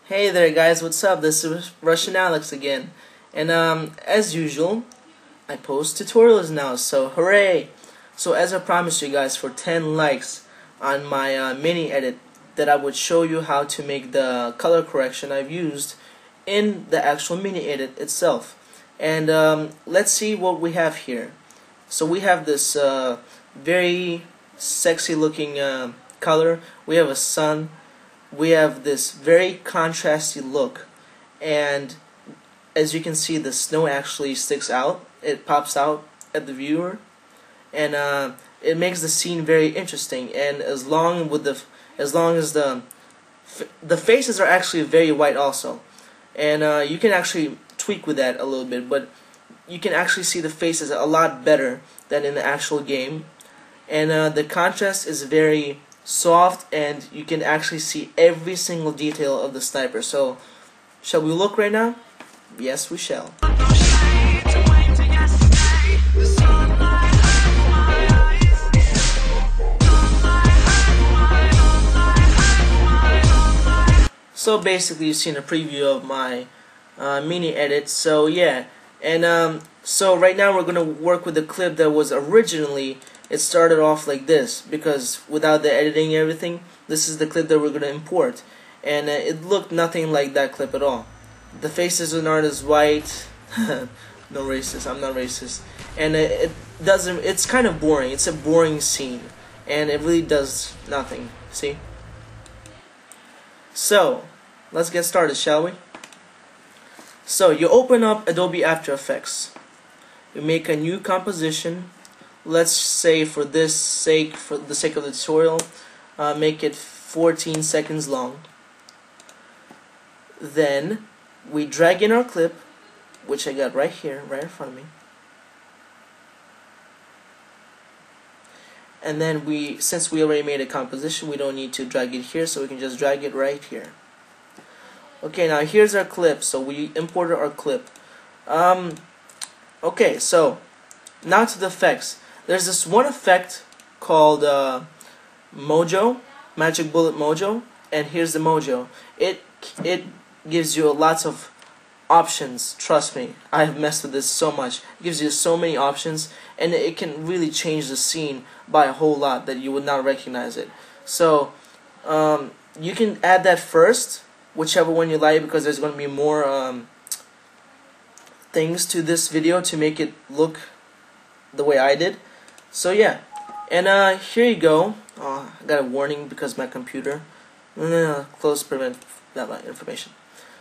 Hey there guys, what's up? This is Russianalex again. And as usual, I post tutorials now, so hooray! So as I promised you guys for 10 likes on my mini edit that I would show you how to make the color correction I've used in the actual mini edit itself. And let's see what we have here. So we have this very sexy looking color. We have a sun. We have this very contrasty look, and as you can see, the snow actually sticks out. It pops out at the viewer, and it makes the scene very interesting. And as long as the faces are actually very white also, and you can actually tweak with that a little bit, but you can actually see the faces a lot better than in the actual game, and the contrast is very soft, and you can actually see every single detail of the sniper. So shall we look right now? Yes, we shall. So basically you've seen a preview of my mini edit. So yeah, and so right now we're gonna work with the clip that was originally. It started off like this, because without the editing and everything, this is the clip that we're going to import, and it looked nothing like that clip at all. The faces aren't as white. No racist, I'm not racist. And it's kind of boring. It's a boring scene, and it really does nothing, see? So let's get started, shall we? So you open up Adobe After Effects, you make a new composition. Let's say for the sake of the tutorial, make it 14 seconds long. Then we drag in our clip, which I got right here, right in front of me. And then since we already made a composition, we don't need to drag it here, so we can just drag it right here. Okay, now here's our clip. So we imported our clip. Okay, so now to the effects. There's this one effect called Mojo, Magic Bullet Mojo, and here's the Mojo. It gives you lots of options. Trust me, I have messed with this so much. It gives you so many options, and it can really change the scene by a whole lot that you would not recognize it. So you can add that first, whichever one you like, because there's going to be more things to this video to make it look the way I did. So yeah, and here you go. I got a warning because my computer. Close prevent that information.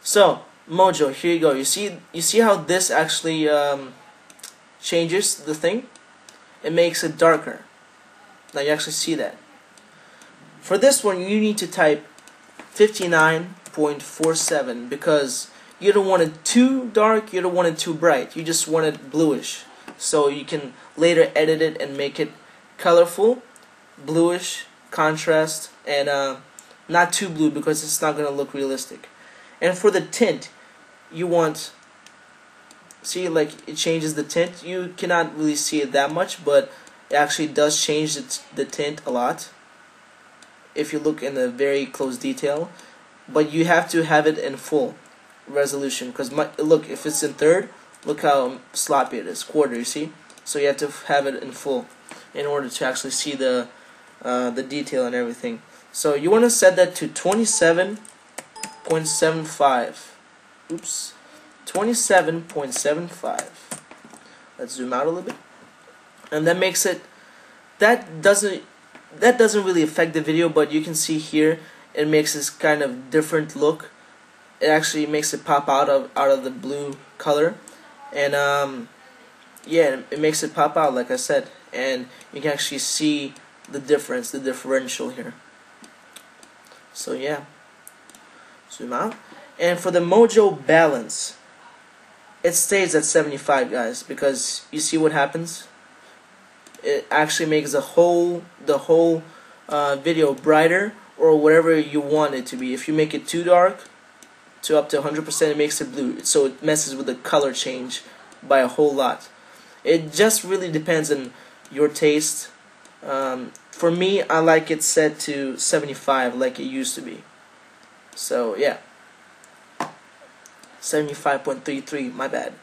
So Mojo, here you go. You see how this actually changes the thing? It makes it darker. Now you actually see that. For this one, you need to type 59.47 because you don't want it too dark, you don't want it too bright. You just want it bluish. So you can later edit it and make it colorful, bluish, contrast, and not too blue because it's not going to look realistic. And for the tint, you want, see, like it changes the tint. You cannot really see it that much, but it actually does change the tint a lot if you look in the very close detail. But you have to have it in full resolution, because look, if it's in third, look how sloppy it is, quarter, you see? So you have to have it in full in order to actually see the detail and everything. So you want to set that to 27.75. Oops. 27.75. Let's zoom out a little bit. And that makes it, that doesn't really affect the video, but you can see here it makes this kind of different look. It actually makes it pop out of the blue color. And yeah, it makes it pop out, like I said, and you can actually see the difference, the differential here. So yeah, zoom out. And for the Mojo balance, it stays at 75, guys, because you see what happens. It actually makes the whole video brighter, or whatever you want it to be. If you make it too dark, to up to 100%, it makes it blue, so it messes with the color change by a whole lot. It just really depends on your taste. For me, I like it set to 75 like it used to be. So yeah. 75.33, my bad,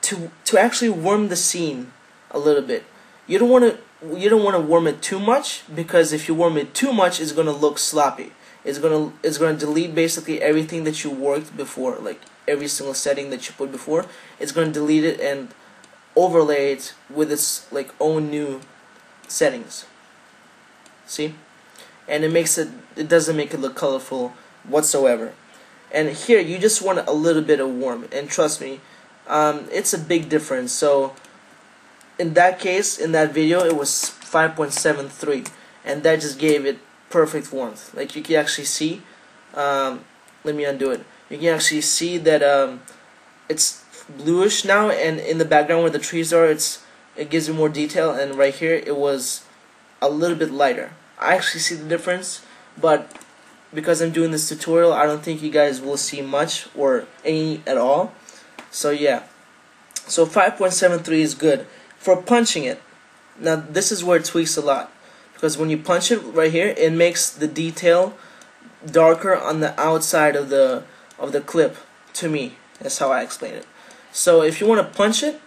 to actually warm the scene a little bit. You don't want to warm it too much, because if you warm it too much, it's gonna look sloppy. It's gonna delete basically everything that you worked before, like every single setting that you put before. It's gonna delete it and overlay it with its like own new settings. See? And it doesn't make it look colorful whatsoever. And here you just want a little bit of warm, and trust me, it's a big difference. So in that case, in that video, it was 5.73, and that just gave it perfect warmth. Like you can actually see, let me undo it. You can actually see that it's bluish now, and in the background where the trees are, it gives you more detail, and right here it was a little bit lighter. I actually see the difference, but because I'm doing this tutorial, I don't think you guys will see much or any at all. So yeah, so 5.73 is good for punching it. Now this is where it tweaks a lot, because when you punch it right here, it makes the detail darker on the outside of the clip. To me, that's how I explain it. So if you want to punch it,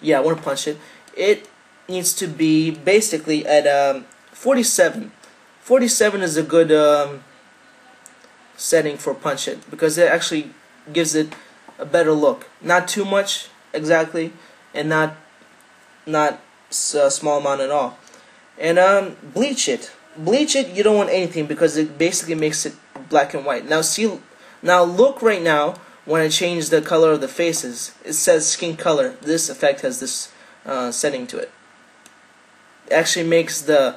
yeah, I want to punch it. It needs to be basically at 47. 47 is a good setting for punch it, because it actually gives it a better look. Not too much exactly, and not a small amount at all. And bleach it. Bleach it, you don't want anything, because it basically makes it black and white. Now look right now, when I change the color of the faces, it says skin color. This effect has this setting to it. It actually makes the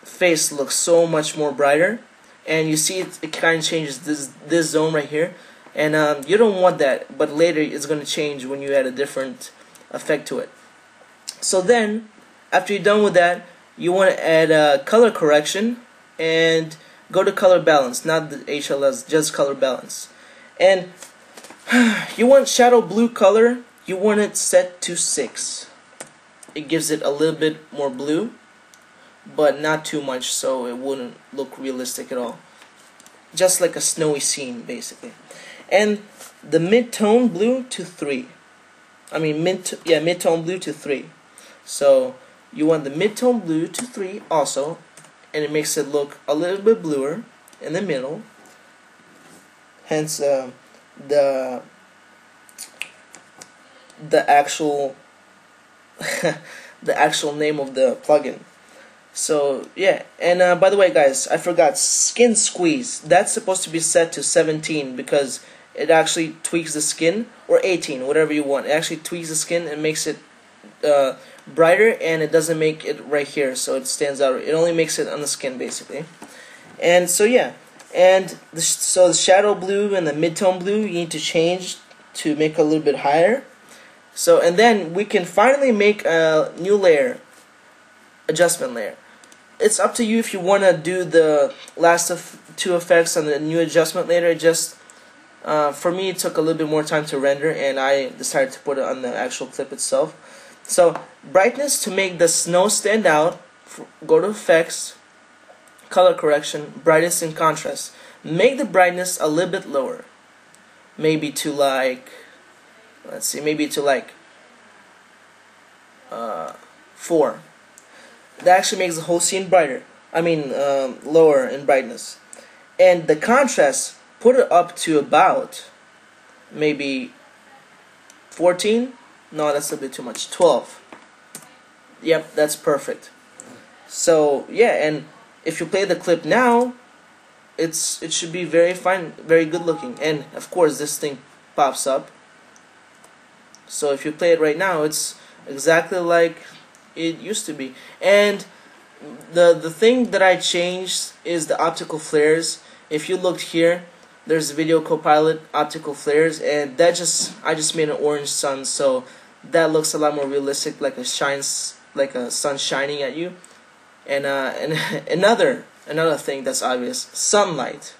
face look so much more brighter, and you see it kind of changes this zone right here, and you don't want that, but later it's going to change when you add a different effect to it. So then, after you're done with that, you want to add color correction, and go to color balance, not the HLS, just color balance. And you want shadow blue color, you want it set to 6. It gives it a little bit more blue, but not too much, so it wouldn't look realistic at all. Just like a snowy scene, basically. And the mid-tone blue to 3. I mean, mid-tone blue to 3. So you want the mid-tone blue to 3 also, and it makes it look a little bit bluer in the middle. Hence the actual the actual name of the plugin. So yeah, and by the way guys, I forgot, skin squeeze, that's supposed to be set to 17, because it actually tweaks the skin, or 18, whatever you want. It actually tweaks the skin and makes it brighter, and it doesn't make it right here, so it stands out. It only makes it on the skin basically. And so yeah, and so the shadow blue and the mid-tone blue, you need to change to make a little bit higher. So, and then we can finally make a new layer, adjustment layer. It's up to you if you want to do the last of 2 effects on the new adjustment layer. Just for me, it took a little bit more time to render, and I decided to put it on the actual clip itself. So brightness, to make the snow stand out, go to effects, color correction, brightness and contrast. Make the brightness a little bit lower, maybe to like, let's see, maybe to like 4. That actually makes the whole scene brighter. I mean, lower in brightness. And the contrast, put it up to about maybe 14. No, that's a bit too much. 12. Yep, that's perfect. So yeah, and if you play the clip now, it should be very fine, very good looking. And of course, this thing pops up. So if you play it right now, it's exactly like it used to be. And the thing that I changed is the optical flares. If you looked here, there's Video Copilot optical flares, and I just made an orange sun, so that looks a lot more realistic, like a sun shining at you. And another thing that's obvious, sunlight.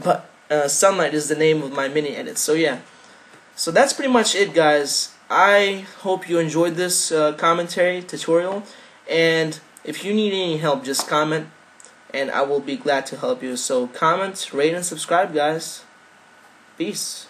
But sunlight is the name of my mini edit. So yeah, so that's pretty much it, guys. I hope you enjoyed this commentary tutorial, and if you need any help, just comment, and I will be glad to help you. So comment, rate, and subscribe, guys. Peace.